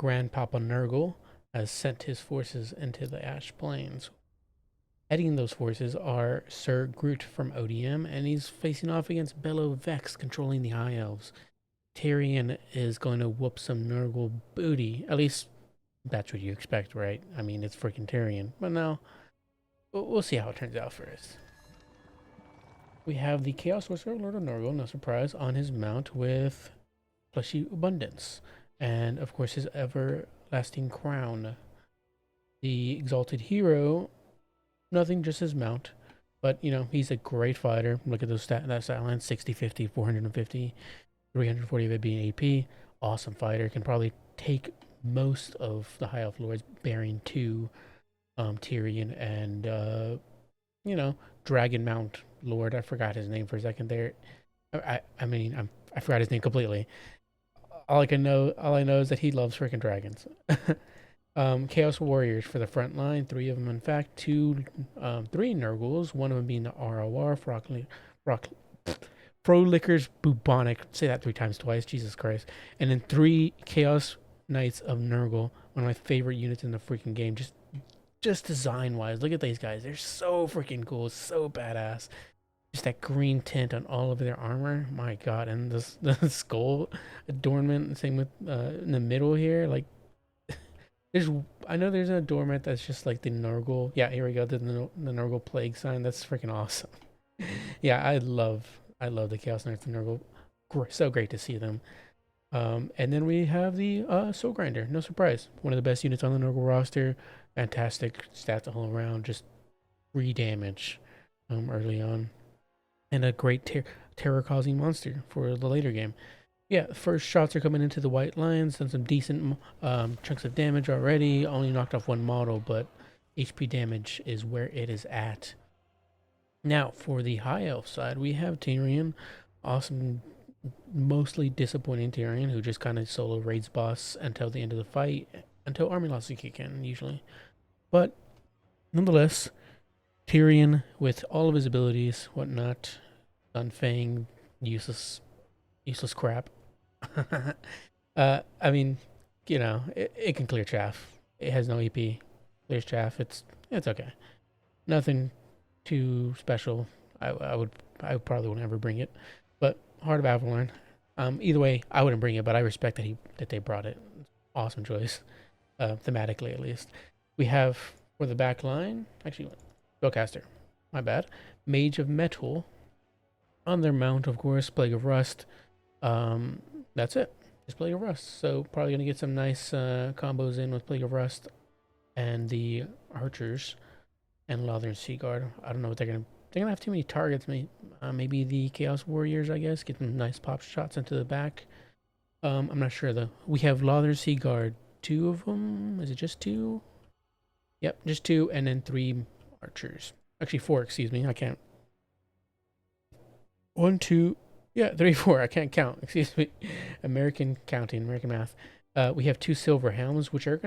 Grandpapa Nurgle has sent his forces into the Ash Plains. Heading those forces are Sir Groot from ODM, and he's facing off against Bello Vex, controlling the High Elves. Tyrion is going to whoop some Nurgle booty. At least that's what you expect, right? I mean, it's freaking Tyrion. But no, we'll see how it turns out first. We have the Chaos Sorcerer, Lord of Nurgle, no surprise, on his mount with Fleshy Abundance. And, of course, his everlasting crown. The Exalted Hero, nothing, just his mount. But, you know, he's a great fighter. Look at those that stat line, 60, 50, 450, 340 of it being AP. Awesome fighter. Can probably take most of the High Elf Lords, bearing to Tyrion and, you know, Dragon Mount Lord. I forgot his name for a second there. I forgot his name completely. All I know is that he loves freaking dragons. Chaos Warriors for the front line, 3 of them in fact, 3 Nurgles, one of them being the ROR, Frolickers Bubonic, say that 3 times twice, Jesus Christ, and then 3 Chaos Knights of Nurgle, one of my favorite units in the freaking game, just design-wise. Look at these guys, they're so freaking cool, so badass. Just that green tint on all of their armor, my god, and the skull adornment, same with in the middle here, like, I know there's an adornment that's just like the Nurgle. Yeah, here we go. The Nurgle plague sign. That's freaking awesome. Yeah, I love the Chaos Knights of Nurgle. So great to see them. And then we have the Soul Grinder. No surprise. One of the best units on the Nurgle roster. Fantastic stats all around. Just 3 damage early on. And a great terror-causing monster for the later game. Yeah, first shots are coming into the White Lions, done some decent chunks of damage already. Only knocked off 1 model, but HP damage is where it is at. Now, for the High Elf side, we have Tyrion. Awesome, mostly disappointing Tyrion, who just kind of solo raids boss until the end of the fight, until army losses kick in, usually. But, nonetheless, Tyrion, with all of his abilities, whatnot, Sunfang, useless crap. I mean, you know, it can clear chaff. It has no EP. Clears chaff. It's okay. Nothing too special. I probably would never bring it. But Heart of Avalon. Either way, I wouldn't bring it, but I respect that they brought it. Awesome choice. Thematically at least. We have for the back line, actually, Spellcaster. My bad. Mage of Metal. On their mount, of course, Plague of Rust. That's it. Just Plague of Rust. So probably gonna get some nice combos in with Plague of Rust and the archers and Lothern Seaguard. I don't know what they're gonna have too many targets. Maybe the Chaos Warriors, I guess, getting nice pop shots into the back. I'm not sure though. We have Lothern Seaguard, 2 of them. Is it just 2? Yep, just 2, and then 3 archers. Actually 4, excuse me. I can't. 1, 2. Yeah, 3, 4. I can't count. Excuse me. American counting, American math. We have 2 Silver Hounds, which are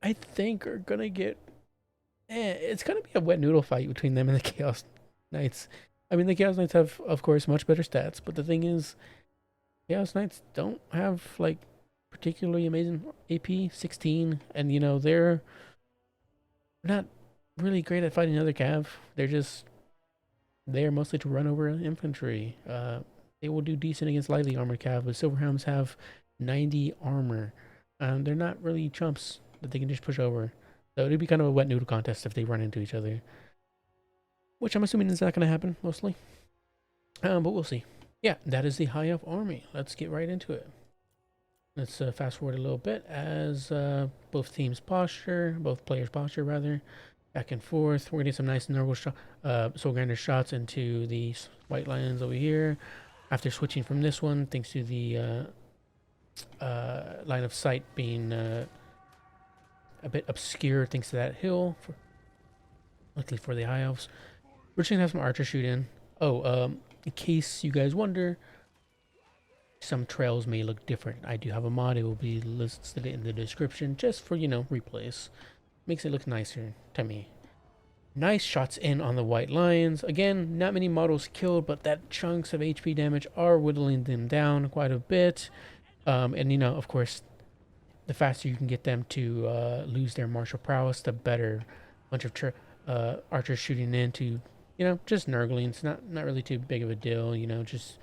I think are gonna get. It's gonna be a wet noodle fight between them and the Chaos Knights. I mean, the Chaos Knights have, of course, much better stats, but the thing is, Chaos Knights don't have like particularly amazing AP 16, and you know they're not really great at fighting other cav. They're there mostly to run over infantry. They will do decent against lightly armored cav, but Silverhounds have 90 armor. They're not really chumps that they can just push over. So it'd be kind of a wet noodle contest if they run into each other. Which I'm assuming is not going to happen, mostly. But we'll see. Yeah, that is the High Elf army. Let's get right into it. Let's fast forward a little bit as both players' posture, back and forth. We're getting some nice Nurgle Soul Grinder shots into the White Lions over here. After switching from this one, thanks to the line of sight being a bit obscure thanks to that hill, luckily for the High Elves. We're just going to have some archers shoot in. In case you guys wonder, some trails may look different. I do have a mod. It will be listed in the description just for, replays. Makes it look nicer to me. Nice shots in on the White Lions. Again, not many models killed, but that chunks of HP damage are whittling them down quite a bit. And, of course, the faster you can get them to lose their martial prowess, the better. Bunch of archers shooting into, just Nurgling. It's not really too big of a deal, just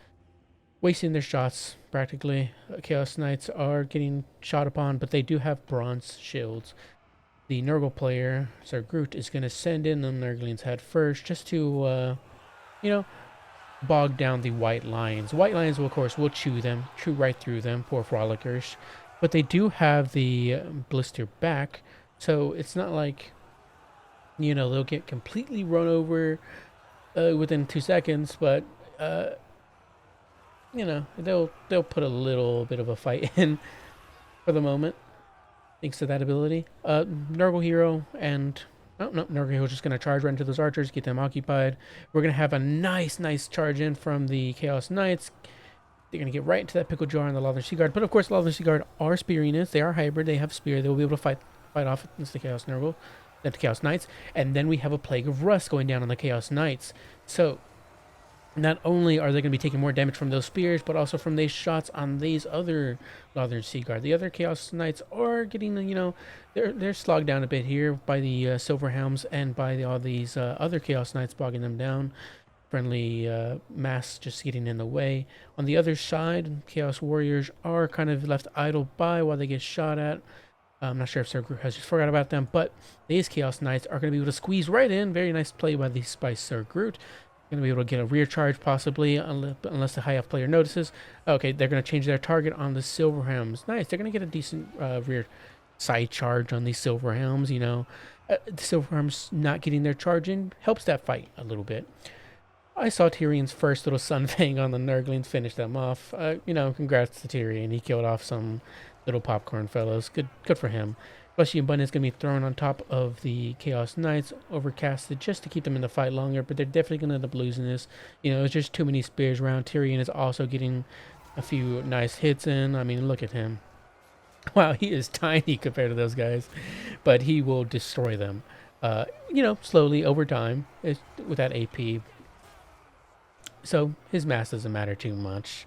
wasting their shots practically. Chaos Knights are getting shot upon, but they do have bronze shields. The Nurgle player, Sir Groot, is going to send in the Nurglings head first just to, bog down the White Lions. White Lions, will, of course, will chew right through them, poor frolickers. But they do have the blister back, so it's not like, they'll get completely run over within 2 seconds, but, they'll put a little bit of a fight in for the moment, thanks to that ability. Nurgle Hero and... Oh, no, Nurgle Hero's just going to charge right into those archers, get them occupied. We're going to have a nice charge in from the Chaos Knights. They're going to get right into that pickle jar on the Lothern Sea Guard. But, of course, Lothern Sea Guard are spear units. They are hybrid. They have spear. They will be able to fight off against the Chaos Nurgle, the Chaos Knights. And then we have a Plague of Rust going down on the Chaos Knights. So... not only are they going to be taking more damage from those spears, but also from these shots on these other Lothern Sea Guard. The other Chaos Knights are getting, they're slogged down a bit here by the Silver Helms and by all these other Chaos Knights bogging them down. Friendly mass just getting in the way. On the other side, Chaos Warriors are kind of left idle by while they get shot at. I'm not sure if Sir Groot has just forgot about them, but these Chaos Knights are going to be able to squeeze right in. Very nice play by Sir Groot. Going to be able to get a rear charge possibly, unless the high elf player notices. Okay, they're going to change their target on the Silver Helms. Nice, they're going to get a decent rear side charge on these Silver Helms, The Silver Helms not getting their charge in helps that fight a little bit. I saw Tyrion's first little Sunfang on the Nurglings finish them off. Congrats to Tyrion. He killed off some little popcorn fellows. Good for him. Fleshy Abundance going to be thrown on top of the Chaos Knights, overcasted just to keep them in the fight longer, but they're definitely going to end up losing this. It's just too many spears around. Tyrion is also getting a few nice hits in. I mean, look at him. Wow, he is tiny compared to those guys, but he will destroy them, slowly over time with that AP. So his mass doesn't matter too much.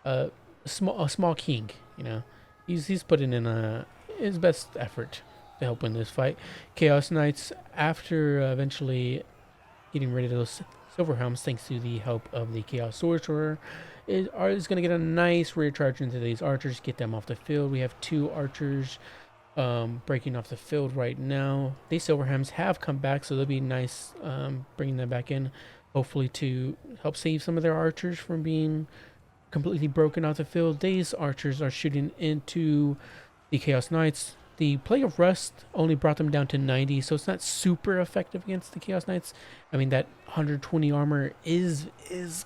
A small king, he's putting in his best effort to help win this fight. Chaos Knights, after eventually getting rid of those Silver Helms, thanks to the help of the Chaos Sorcerer, is going to get a nice rear charge into these archers, get them off the field. We have 2 archers breaking off the field right now. These Silver Helms have come back, so they'll be nice bringing them back in, hopefully to help save some of their archers from being completely broken off the field. These archers are shooting into the Chaos Knights. The Plague of Rust only brought them down to 90, so it's not super effective against the Chaos Knights. I mean, that 120 armor is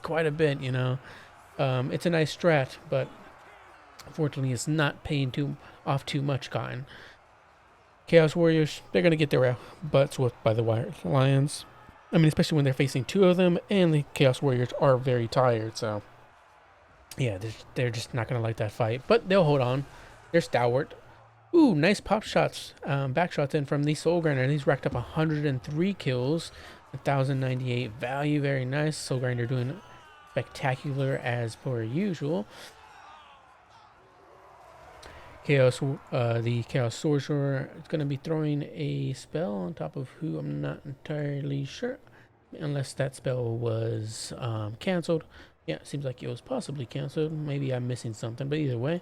quite a bit, It's a nice strat, but unfortunately it's not paying off too much cotton. Chaos Warriors, they're going to get their butts whooped by the White Lions. I mean, especially when they're facing 2 of them, and the Chaos Warriors are very tired, so... yeah, they're just not going to like that fight, but they'll hold on. They're stalwart. Ooh, nice pop shots, back shots in from the Soul Grinder. He's racked up 103 kills, 1,098 value. Very nice. Soul Grinder doing spectacular as per usual. The Chaos Sorcerer is going to be throwing a spell on top of who, I'm not entirely sure, unless that spell was canceled. Yeah, it seems like it was possibly canceled. Maybe I'm missing something, but either way.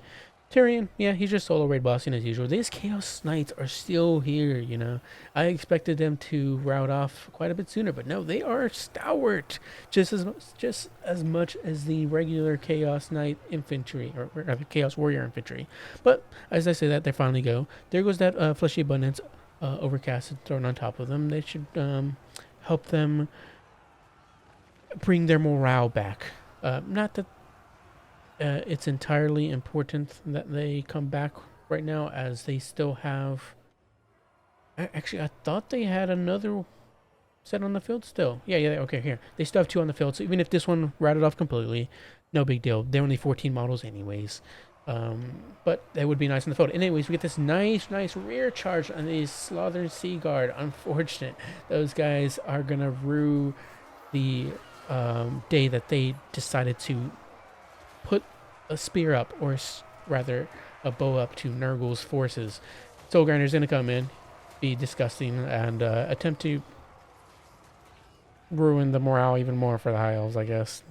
Tyrion, yeah, he's just solo raid bossing as usual. These Chaos Knights are still here, I expected them to rout off quite a bit sooner, but no, they are stalwart, just as much as the regular Chaos Knight infantry, or Chaos Warrior infantry. But as I say that, they finally go. There goes that Fleshy Abundance overcasted thrown on top of them. They should help them bring their morale back. Not that it's entirely important that they come back right now, as they still have... Actually, I thought they had another set on the field still. Yeah, okay, here. They still have 2 on the field, so even if this one routed off completely, no big deal. They're only 14 models anyways. But that would be nice on the field. Anyways, we get this nice rear charge on these Lothern Sea Guard. Unfortunate. Those guys are going to rue the day that they decided to put a spear up, or rather a bow up to Nurgle's forces. Soul Grinder's gonna come in, be disgusting, and attempt to ruin the morale even more for the High Elves, I guess.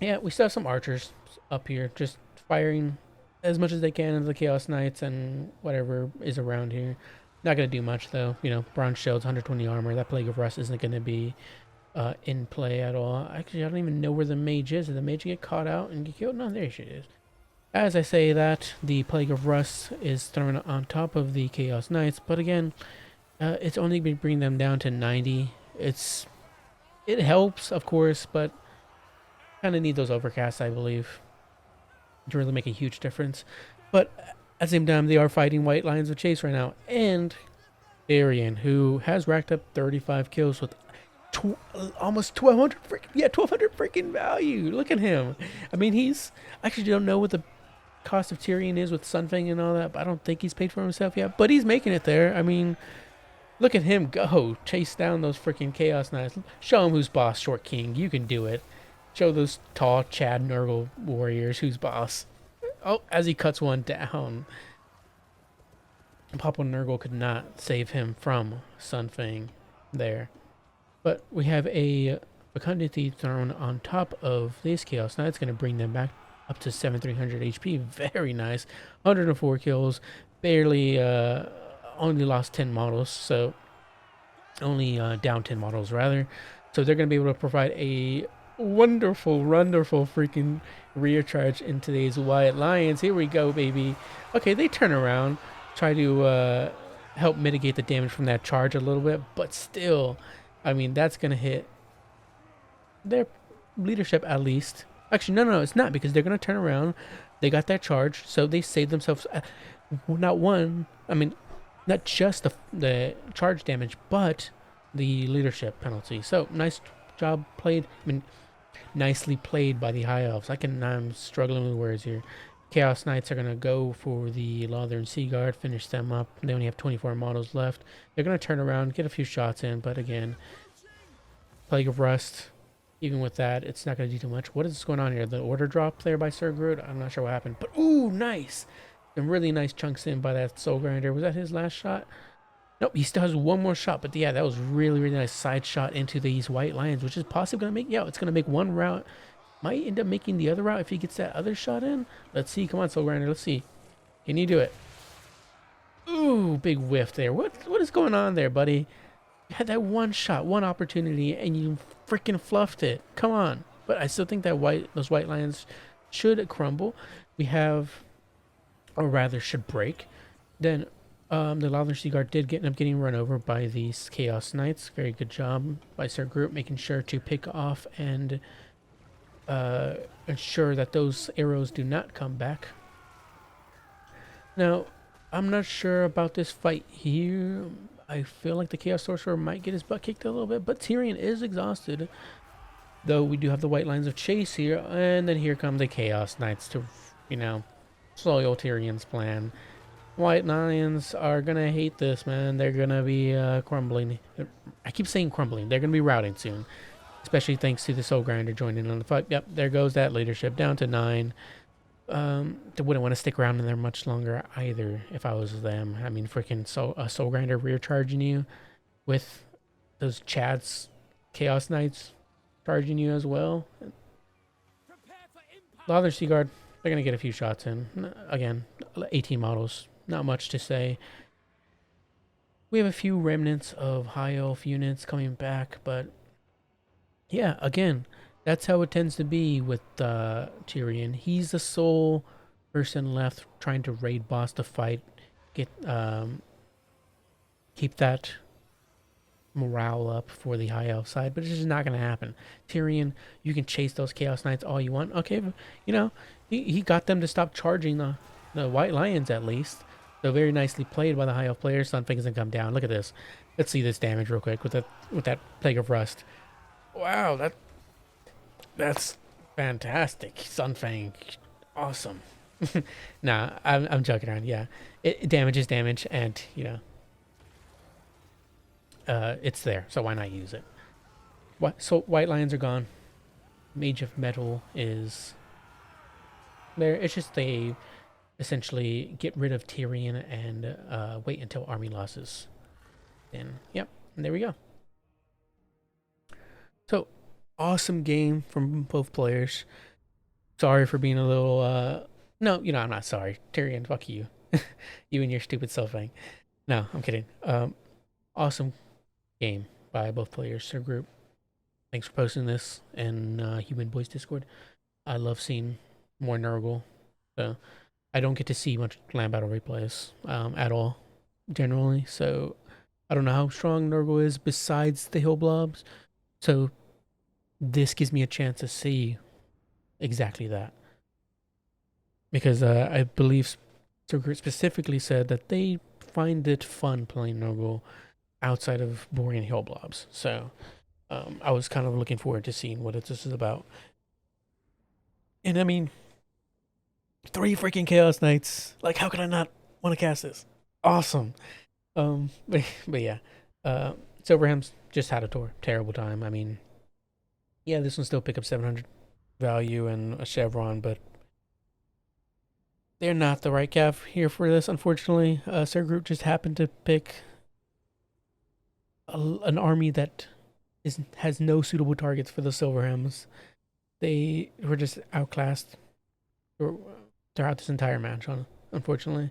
Yeah, we still have some archers up here, just firing as much as they can into the Chaos Knights and whatever is around here. Not going to do much, though. You know, bronze shields, 120 armor. That Plague of Rust isn't going to be in play at all. Actually, I don't even know where the mage is. Did the mage get caught out and get killed? No, there she is. As I say that, the Plague of Rust is thrown on top of the Chaos Knights, but again, it's only going to bring them down to 90. It helps, of course, but kind of need those overcasts, I believe, to really make a huge difference. But at the same time, they are fighting White Lions of Chase right now, and Arian, who has racked up 35 kills with almost 1,200 1,200 freaking value. Look at him. I mean, I actually don't know what the cost of Tyrion is with Sunfang and all that, but I don't think he's paid for himself yet. But he's making it there. I mean, look at him go chase down those freaking Chaos Knights. Show him who's boss, Short King. You can do it. Show those tall Chad Nurgle warriors who's boss. Oh, as he cuts one down. Papa Nurgle could not save him from Sunfang there. But we have a fecundity thrown on top of this Chaos Knight. It's going to bring them back up to 7,300 HP. Very nice. 104 kills. Barely, only lost 10 models. So, only down 10 models rather. So they're going to be able to provide a wonderful freaking rear charge in today's White Lions. Here we go, baby. Okay, they turn around, try to help mitigate the damage from that charge a little bit, but still, I mean, that's gonna hit their leadership at least. Actually, no, it's not, because they're gonna turn around. They got that charge, so they saved themselves not just the charge damage, but the leadership penalty. So nice job played. I mean, nicely played by the High Elves. I'm struggling with words here. Chaos Knights are going to go for the Lothern Sea Guard, finish them up. They only have 24 models left. They're going to turn around, get a few shots in, but again, Plague of Rust, even with that, it's not going to do too much. What is going on here? The order drop there by Sir Groot? I'm not sure what happened, but ooh, nice. Some really nice chunks in by that Soul Grinder. Was that his last shot? Nope, he still has one more shot, but yeah, that was really nice side shot into these White Lions, which is possibly going to make, it's going to make one route. Might end up making the other route if he gets that other shot in. Let's see. Come on, Soul Grinder. Let's see. Can you do it? Ooh, big whiff there. What is going on there, buddy? You had that one shot, one opportunity, and you freaking fluffed it. Come on. But I still think that those White Lions should crumble. We have, or rather should break. Then the Lothern Sea Guard did end up getting run over by these Chaos Knights. Very good job by Sir Groot, making sure to pick off and ensure that those arrows do not come back. Now, I'm not sure about this fight here. I feel like the Chaos Sorcerer might get his butt kicked a little bit, but Tyrion is exhausted. Though we do have the White Lions of Chase here, and then here come the Chaos Knights to, foil Tyrion's plan. White Lions are gonna hate this, man. They're gonna be crumbling. I keep saying crumbling. They're gonna be routing soon, especially thanks to the Soul Grinder joining on the fight. Yep, there goes that leadership down to 9. They wouldn't want to stick around in there much longer either if I was them. I mean, freaking Soul Grinder rear charging you with those Chads Chaos Knights charging you as well. Lothern Sea Guard, they're gonna get a few shots in. Again, 18 models. Not much to say. We have a few remnants of High Elf units coming back, but yeah, again, that's how it tends to be with Tyrion. He's the sole person left trying to raid boss the fight, keep that morale up for the High Elf side, but it's just not going to happen. Tyrion, you can chase those Chaos Knights all you want. Okay, he got them to stop charging the White Lions at least. So very nicely played by the High Elf players. Sunfang doesn't come down. Look at this. Let's see this damage real quick with that Plague of Rust. Wow, that's fantastic. Sunfang, awesome. Nah, I'm joking around. Yeah, damage is damage, and it's there. So why not use it? So White Lions are gone. Mage of Metal is there. It's just they essentially get rid of Tyrion and wait until army losses. And yep, and there we go. So awesome game from both players. Sorry for being a little no, I'm not sorry. Tyrion, fuck you. You and your stupid Sunfang. No, I'm kidding. Awesome game by both players or group. Thanks for posting this in Human Boys Discord. I love seeing more Nurgle. So I don't get to see much land battle replays at all, generally. So I don't know how strong Nurgle is besides the hill blobs. So this gives me a chance to see exactly that. Because I believe Sir specifically said that they find it fun playing Nurgle outside of boring hill blobs. So I was kind of looking forward to seeing what this is about. And I mean, 3 freaking Chaos Knights. Like, how could I not want to cast this? Awesome. But yeah. Silverham's just had a terrible time. I mean, yeah, this one still pick up 700 value and a chevron, but they're not the right cav here for this, unfortunately. Sir Group just happened to pick an army that has no suitable targets for the Silverhams. They were just outclassed throughout this entire match, unfortunately.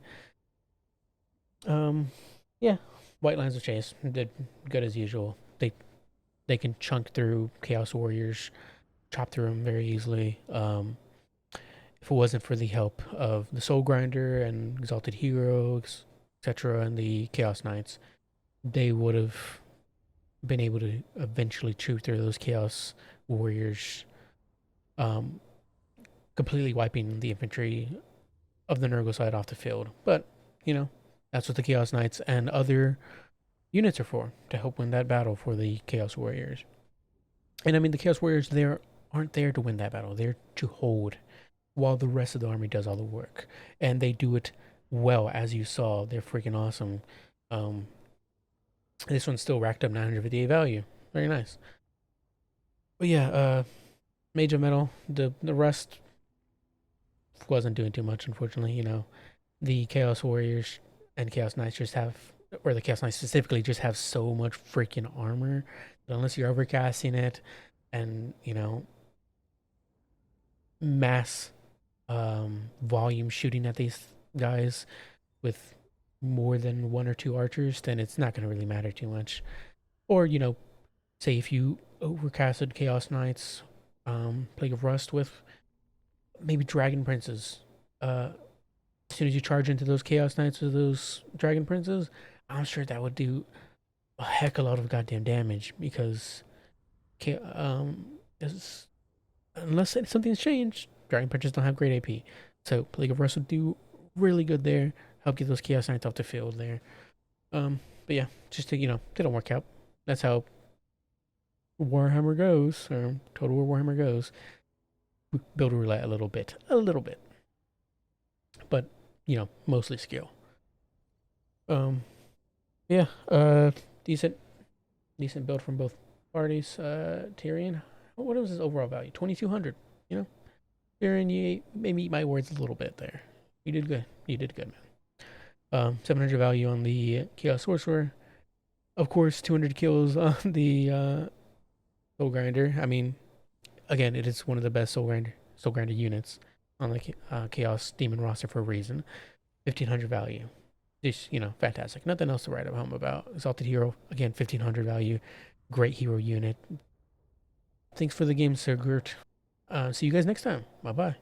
Yeah, White Lines of Chase did good as usual. They can chunk through Chaos Warriors, chop through them very easily. If it wasn't for the help of the Soul Grinder and Exalted Hero, etc., and the Chaos Knights, they would have been able to eventually chew through those Chaos Warriors, completely wiping the infantry of the Nurgle side off the field. But, that's what the Chaos Knights and other units are for, to help win that battle for the Chaos Warriors. And I mean, the Chaos Warriors aren't there to win that battle. They're to hold while the rest of the army does all the work. And they do it well, as you saw. They're freaking awesome. This one still racked up 958 value. Very nice. But yeah, Mage of Metal, the rest wasn't doing too much, unfortunately. The Chaos Warriors and Chaos Knights or the Chaos Knights specifically, just have so much freaking armor that unless you're overcasting it and, mass volume shooting at these guys with more than 1 or 2 archers, then it's not going to really matter too much. Or, say if you overcasted Chaos Knights, Plague of Rust with maybe Dragon Princes, as soon as you charge into those Chaos Knights with those Dragon Princes, I'm sure that would do a heck of a lot of goddamn damage, because unless something's changed, Dragon Princes don't have great AP. So Plague of Rust would do really good there, help get those Chaos Knights off the field there. But yeah, just to, didn't work out. That's how Warhammer goes, or Total War Warhammer goes. Build roulette a little bit. But, mostly skill. Yeah, decent build from both parties. Tyrion, what was his overall value? 2,200, Tyrion, you maybe eat my words a little bit there. You did good, man. 700 value on the Chaos Sorcerer. Of course, 200 kills on the Soul Grinder. I mean, again, it is one of the best Soul Grinder units on the Chaos Demon roster for a reason. 1,500 value. Just, fantastic. Nothing else to write home about. Exalted Hero, again, 1,500 value. Great hero unit. Thanks for the game, Sir Gert. See you guys next time. Bye-bye.